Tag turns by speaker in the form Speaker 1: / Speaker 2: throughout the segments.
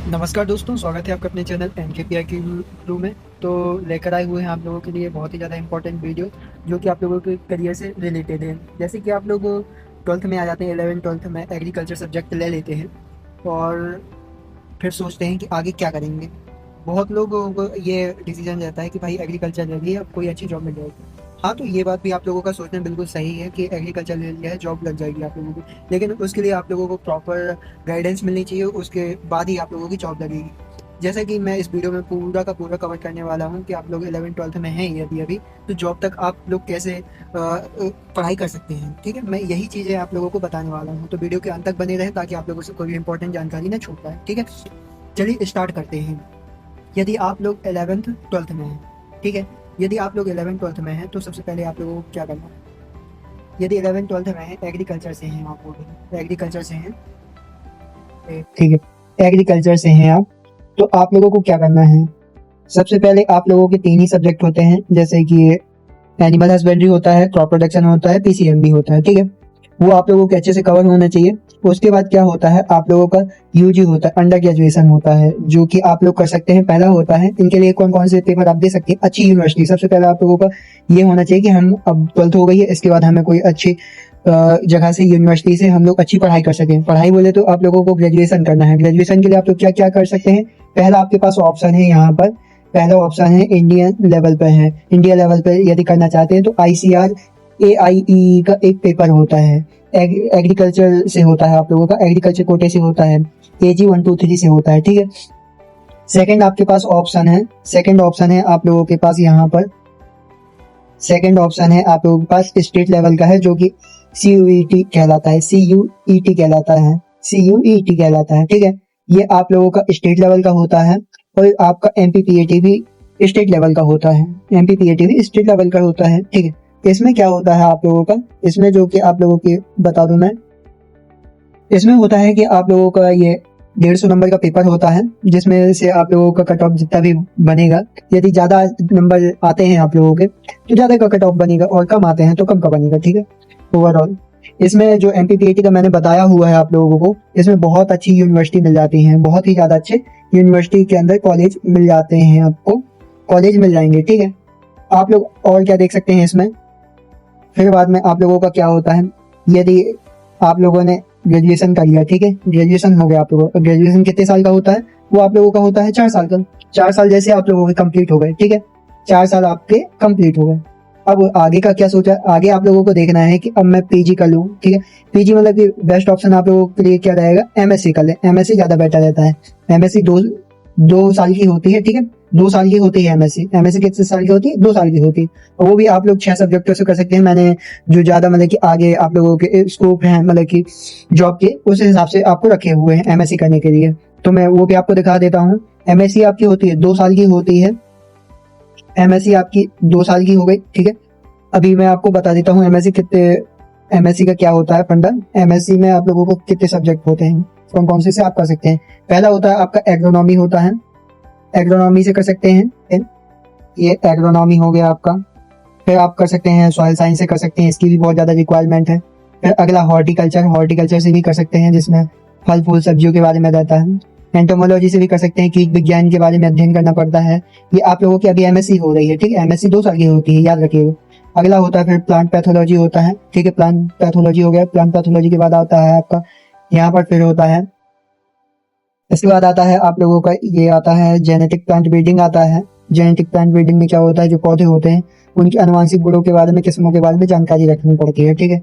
Speaker 1: नमस्कार दोस्तों, स्वागत है आपका अपने चैनल एनकेपीआई की रू में। तो लेकर आए हुए हैं आप लोगों के लिए बहुत ही ज़्यादा इंपॉर्टेंट वीडियो जो कि आप लोगों के करियर से रिलेटेड है। जैसे कि आप लोग 12th में आ जाते हैं, 11th-12th में एग्रीकल्चर सब्जेक्ट ले लेते हैं और फिर सोचते हैं कि आगे क्या करेंगे। बहुत लोगों को ये डिसीजन रहता है कि भाई एग्रीकल्चर ले लिया, अब कोई अच्छी जॉब मिल जाएगी। हाँ, तो ये बात भी आप लोगों का सोचना बिल्कुल सही है कि एग्रीकल्चर ले लिया है, जॉब लग जाएगी आप लोगों की। लेकिन उसके लिए आप लोगों को प्रॉपर गाइडेंस मिलनी चाहिए, उसके बाद ही आप लोगों की जॉब लगेगी। जैसा कि मैं इस वीडियो में पूरा का पूरा कवर करने वाला हूँ कि आप लोग 11th-12th में हैं यदि अभी, तो जॉब तक आप लोग कैसे पढ़ाई कर सकते हैं। ठीक है, मैं यही चीज़ें आप लोगों को बताने वाला हूँ, तो वीडियो के अंत तक बने रहें ताकि आप लोगों से कोई भी इंपॉर्टेंट जानकारी ना छूट पाए। ठीक है, चलिए स्टार्ट करते हैं। यदि आप लोग 11th-12th में हैं, ठीक है, यदि आप लोग 11th-12th में हैं तो सबसे पहले आप लोगों को क्या करना है। यदि 11th-12th में हैं, एग्रीकल्चर से हैं, आप लोग एग्रीकल्चर से हैं, ठीक है, एग्रीकल्चर से हैं आप, तो आप लोगों को क्या करना है। सबसे पहले आप लोगों के 3 ही सब्जेक्ट होते हैं, जैसे कि एनिमल हस्बेंड्री होता है, क्रॉप प्रोडक्शन होता है, पीसीएम भी होता है। ठीक है, वो आप लोगों को अच्छे से कवर होना चाहिए। उसके बाद क्या होता है, आप लोगों का यूजी होता है, अंडर ग्रेजुएशन होता है, जो कि आप लोग कर सकते हैं। पहला होता है, इनके लिए कौन कौन से पेपर आप दे सकते हैं। अच्छी यूनिवर्सिटी, सबसे पहले आप लोगों का ये होना चाहिए कि हम अब 12th हो गई है, इसके बाद हमें कोई अच्छी जगह से, यूनिवर्सिटी से हम लोग अच्छी पढ़ाई कर सकें। पढ़ाई बोले तो आप लोगों को ग्रेजुएशन करना है। ग्रेजुएशन के लिए आप लोग क्या क्या कर सकते हैं। पहला आपके पास ऑप्शन है यहाँ पर, पहला ऑप्शन है इंडियन लेवल पे है। इंडिया लेवल पे यदि करना चाहते हैं तो आईसीआर AIE का एक पेपर होता है, एग्रीकल्चर से होता है, आप लोगों का एग्रीकल्चर कोटे से होता है, AG 123 से होता है। ठीक है, सेकंड आपके पास ऑप्शन है, सेकंड ऑप्शन है आप लोगों के पास यहाँ पर, सेकंड ऑप्शन है आप लोगों के पास स्टेट लेवल का है, जो कि CUET कहलाता है, CUET कहलाता है, CUET कहलाता है। ठीक है, ये आप लोगों का स्टेट लेवल का होता है। और आपका MPPAT भी स्टेट लेवल का होता है, MPPAT भी स्टेट लेवल का होता है। ठीक है, इसमें क्या होता है आप लोगों का, इसमें जो कि आप लोगों की बता दूं मैं, इसमें होता है कि आप लोगों का ये 150 नंबर का पेपर होता है, जिसमें से आप लोगों का कट ऑफ जितना भी बनेगा, यदि ज्यादा नंबर आते हैं आप लोगों के तो ज्यादा का कट ऑफ बनेगा, और कम आते हैं तो कम का बनेगा। ठीक है, ओवरऑल इसमें जो MPPAT का मैंने बताया हुआ है आप लोगों को, इसमें बहुत अच्छी यूनिवर्सिटी मिल जाती है, बहुत ही ज्यादा अच्छे यूनिवर्सिटी के अंदर कॉलेज मिल जाते हैं, आपको कॉलेज मिल जाएंगे। ठीक है, आप लोग और क्या देख सकते हैं इसमें। फिर बाद में आप लोगों का क्या होता है, यदि आप लोगों ने ग्रेजुएशन कर लिया, ठीक है, ग्रेजुएशन हो गया आप लोगों का। ग्रेजुएशन कितने साल का होता है, वो आप लोगों का होता है 4 साल का। 4 साल जैसे आप लोगों के कंप्लीट हो गए। ठीक है, 4 साल आपके कंप्लीट हो गए। अब आगे का क्या सोचा, आगे आप लोगों को देखना है कि अब मैं पीजी कर लूँ। ठीक है, पीजी मतलब कि बेस्ट ऑप्शन आप लोगों के लिए क्या रहेगा, MSc कर ले। MSc ज्यादा बेटर रहता है। MSc दो साल की होती है। ठीक है, 2 साल की होती है MSc कितने साल की होती है, 2 साल की होती है। और वो भी आप लोग 6 सब्जेक्टों से कर सकते हैं। मैंने जो ज्यादा मतलब कि आगे आप लोगों के स्कोप है, मतलब कि जॉब के, उस हिसाब से आपको रखे हुए हैं MSc करने के लिए, तो मैं वो भी आपको दिखा देता हूँ। MSc आपकी होती है 2 साल की होती है। MSc आपकी 2 साल की हो गई। ठीक है, अभी मैं आपको बता देता हूँ MSc का क्या होता है फंडा। MSc में आप लोगों को कितने सब्जेक्ट होते हैं, कौन कौन से आप कर सकते हैं। पहला होता है आपका एग्रोनॉमी होता है, एग्रोनॉमी से कर सकते हैं, ये एग्रोनॉमी हो गया आपका। फिर आप कर सकते हैं सॉइल साइंस से कर सकते हैं, इसकी भी बहुत ज्यादा रिक्वायरमेंट है। फिर अगला हॉर्टिकल्चर, हॉर्टिकल्चर से भी कर सकते हैं, जिसमें फल फूल सब्जियों के बारे में रहता है। एंटोमोलॉजी से भी कर सकते हैं, कीट विज्ञान के बारे में अध्ययन करना पड़ता है। ये आप लोगों की अभी MSc हो रही है। ठीक है, MSc 2 साल की होती है, याद रखिएगा। अगला होता है फिर प्लांट पैथोलॉजी होता है। ठीक है, प्लांट पैथोलॉजी हो गया। प्लांट पैथोलॉजी के बाद आता है आपका यहाँ पर फिर होता है, इसके बाद आता है आप लोगों का ये आता है जेनेटिक प्लांट ब्रीडिंग आता है। जेनेटिक प्लांट ब्रीडिंग में क्या होता है, जो पौधे होते हैं उनके अनुवांशिक गुणों के बारे में, किस्मों के बारे में जानकारी रखनी पड़ती है। ठीक है,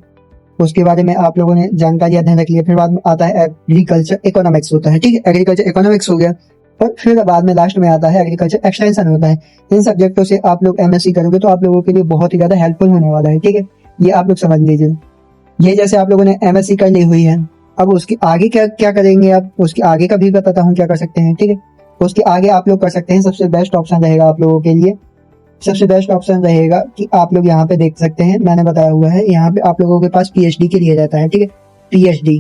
Speaker 1: उसके बारे में आप लोगों ने जानकारी अध्ययन रख लिया। फिर बाद में आता है एग्रीकल्चर इकोनॉमिक्स होता है। ठीक है, एग्रीकल्चर इकोनॉमिक्स हो गया। और फिर बाद में लास्ट में आता है एग्रीकल्चर एक्सटेंशन होता है। इन सब्जेक्टों से आप लोग MSc करोगे तो आप लोगों के लिए बहुत ही ज्यादा हेल्पफुल होने वाला है। ठीक है, ये आप लोग समझ लीजिए। ये जैसे आप लोगों ने MSc कर ली हुई है, अब उसके आगे क्या क्या करेंगे आप, उसके आगे का भी बताता हूँ क्या कर सकते हैं। ठीक है, उसके आगे आप लोग कर सकते हैं, सबसे बेस्ट ऑप्शन रहेगा आप लोगों के लिए, सबसे बेस्ट ऑप्शन रहेगा कि आप लोग यहाँ पे देख सकते हैं, मैंने बताया हुआ है यहाँ पे आप लोगों के पास PhD के लिए रहता है। ठीक है, PhD,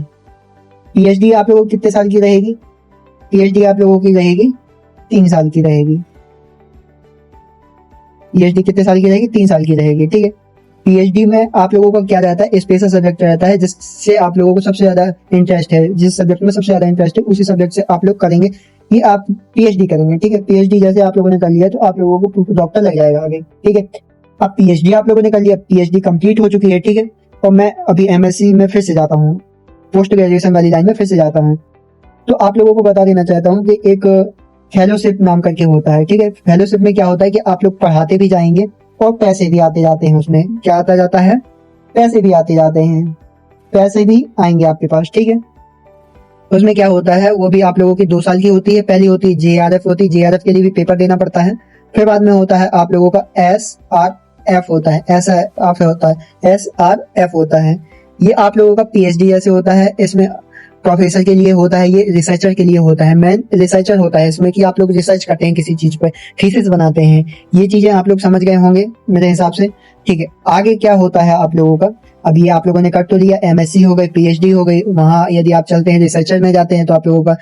Speaker 1: PhD आप लोगों की कितने साल की रहेगी, PhD आप लोगों की रहेगी 3 साल की रहेगी। PhD कितने साल की रहेगी, 3 साल की रहेगी। ठीक है, PhD में आप लोगों का क्या रहता है, स्पेशल सब्जेक्ट रहता है, जिससे आप लोगों को सबसे ज्यादा इंटरेस्ट है, जिस सब्जेक्ट में सबसे ज्यादा इंटरेस्ट है उसी सब्जेक्ट से आप लोग करेंगे। कि आप पीएचडी करेंगे, ठीक है। पीएचडी जैसे आप लोगों ने कर लिया तो आप लोगों को डॉक्टर लग जाएगा आगे, ठीक है। अब पीएचडी आप लोगों ने कर लिया, पीएचडी कंप्लीट हो चुकी है, ठीक है। और मैं अभी एमएससी में फिर से जाता हूँ, पोस्ट ग्रेजुएशन वाली लाइन में फिर से जाता हूँ। तो आप लोगों को बता देना चाहता हूँ कि एक फेलोशिप नाम करके होता है, ठीक है। फेलोशिप में क्या होता है कि आप लोग पढ़ाते भी जाएंगे और पैसे भी आते जाते हैं। उसमें क्या आता जाता है, पैसे भी आते जाते हैं, पैसे भी आएंगे आपके पास, ठीक है। उसमें क्या होता है, वो भी आप लोगों की 2 साल की होती है। पहली होती है जेआरएफ होती है, जेआरएफ के लिए भी पेपर देना पड़ता है। फिर बाद में होता है आप लोगों का एसआरएफ होता है, एसआरएफ होता है, एसआरएफ होता है। ये आप लोगों का पीएचडी जैसे होता है। इसमें प्रोफेसर के लिए होता है, ये रिसर्चर के लिए होता है। मेन रिसर्चर होता है इसमें कि आप लोग रिसर्च करते हैं किसी चीज पर, थीसिस बनाते हैं। ये चीजें आप लोग समझ गए होंगे मेरे हिसाब से, ठीक है। आगे क्या होता है आप लोगों का, अब ये आप लोगों ने कर तो लिया, एमएससी हो गई, पीएचडी हो गई। वहां यदि आप चलते हैं रिसर्चर में जाते हैं तो आप लोगों का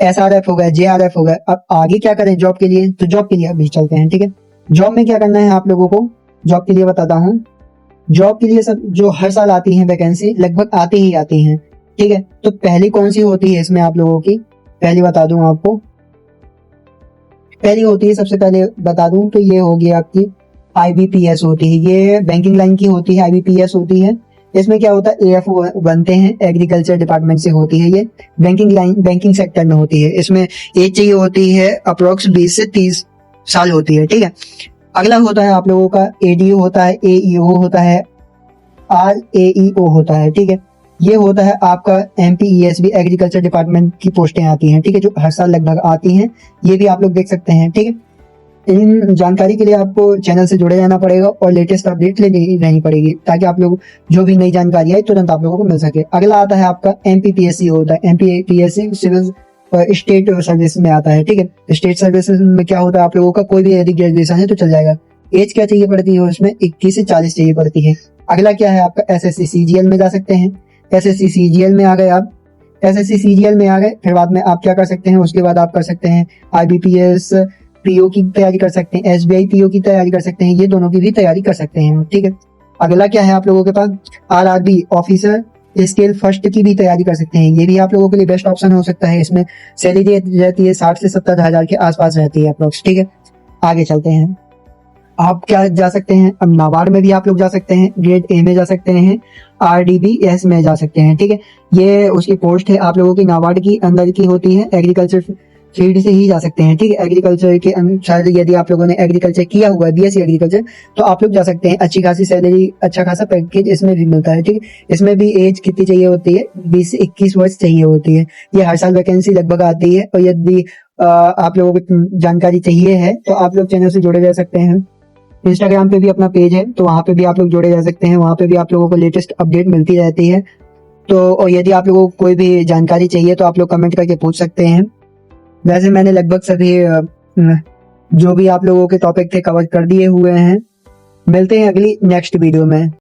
Speaker 1: एसआरएफ हो गया, जेआरएफ हो गया। अब आगे क्या करें जॉब के लिए, तो जॉब के लिए अभी चलते हैं, ठीक है। जॉब में क्या करना है आप लोगों को, जॉब के लिए बताता हूँ। जॉब के लिए सब जो हर साल आती है वैकेंसी, लगभग आती ही आती है, ठीक है। तो पहली कौन सी होती है इसमें आप लोगों की, पहली बता दूं आपको, पहली होती है, सबसे पहले बता दूं तो ये होगी आपकी आईबीपीएस होती है। ये बैंकिंग लाइन की होती है, आईबीपीएस होती है। इसमें क्या होता है, एएफ बनते हैं, एग्रीकल्चर डिपार्टमेंट से होती है। ये बैंकिंग लाइन, बैंकिंग सेक्टर में होती है। इसमें एज चाहिए होती है अप्रोक्स 20 से 30 साल होती है, ठीक है। अगला होता है आप लोगों का एडीओ होता है, एईओ होता है, आरएईओ होता है, ठीक है। ये होता है आपका एमपीईएसबी, एग्रीकल्चर डिपार्टमेंट की पोस्टें आती हैं, ठीक है, जो हर साल लगभग आती हैं। ये भी आप लोग देख सकते हैं, ठीक है। इन जानकारी के लिए आपको चैनल से जुड़े रहना पड़ेगा और लेटेस्ट अपडेट लेनी रहनी पड़ेगी, ताकि आप लोग जो भी नई जानकारी है तुरंत आप लोगों को मिल सके। अगला आता है आपका एमपीपीएससी होता है, एमपीपीएससी सिविल स्टेट सर्विस में आता है, ठीक है। स्टेट सर्विस में क्या होता है आप लोगों का, कोई भी यदि ग्रेजुएशन है तो चल जाएगा। एज क्या चाहिए पड़ती है उसमें, 21 से 40 चाहिए पड़ती है। अगला क्या है आपका एसएससी सीजीएल में जा सकते हैं। एसएससी सीजीएल में आ गए आप, एसएससी सीजीएल में आ गए, फिर बाद में आप क्या कर सकते हैं, उसके बाद आप कर सकते हैं आईबीपीएस पीओ की तैयारी कर सकते हैं, एसबीआई पीओ की तैयारी कर सकते हैं। ये दोनों की भी तैयारी कर सकते हैं, ठीक है। अगला क्या है आप लोगों के पास, आरआरबी ऑफिसर स्केल फर्स्ट की भी तैयारी कर सकते हैं। ये भी आप लोगों के लिए बेस्ट ऑप्शन हो सकता है। इसमें सैलरी रहती है 60 से 70 हजार के आसपास रहती है अप्रोक्स, ठीक है। आगे चलते हैं, आप क्या जा सकते हैं, अब नाबार्ड में भी आप लोग जा सकते हैं, ग्रेड ए में जा सकते हैं, आरडीबीएस में जा सकते हैं, ठीक है। ये उसकी पोस्ट है आप लोगों की, नाबार्ड की अंदर की होती है। एग्रीकल्चर फील्ड से ही जा सकते हैं, ठीक है। एग्रीकल्चर के अनुसार यदि आप लोगों ने एग्रीकल्चर किया हुआ है, बीएससी एग्रीकल्चर, तो आप लोग जा सकते हैं। अच्छी खासी सैलरी, अच्छा खासा पैकेज इसमें भी मिलता है, ठीक है। इसमें भी एज कितनी चाहिए होती है, 20 से 21 वर्ष चाहिए होती है। ये हर साल वैकेंसी लगभग आती है। और यदि आप लोगों को जानकारी चाहिए है तो आप लोग चैनल से जुड़े रह सकते हैं। इंस्टाग्राम पे भी अपना पेज है, तो वहां पे भी आप लोग जुड़े रह सकते हैं। वहां पे भी आप लोगों को लेटेस्ट अपडेट मिलती रहती है। तो और यदि आप लोगों को कोई भी जानकारी चाहिए तो आप लोग कमेंट करके पूछ सकते हैं। वैसे मैंने लगभग सभी जो भी आप लोगों के टॉपिक थे कवर कर दिए हुए हैं। मिलते हैं अगली नेक्स्ट वीडियो में।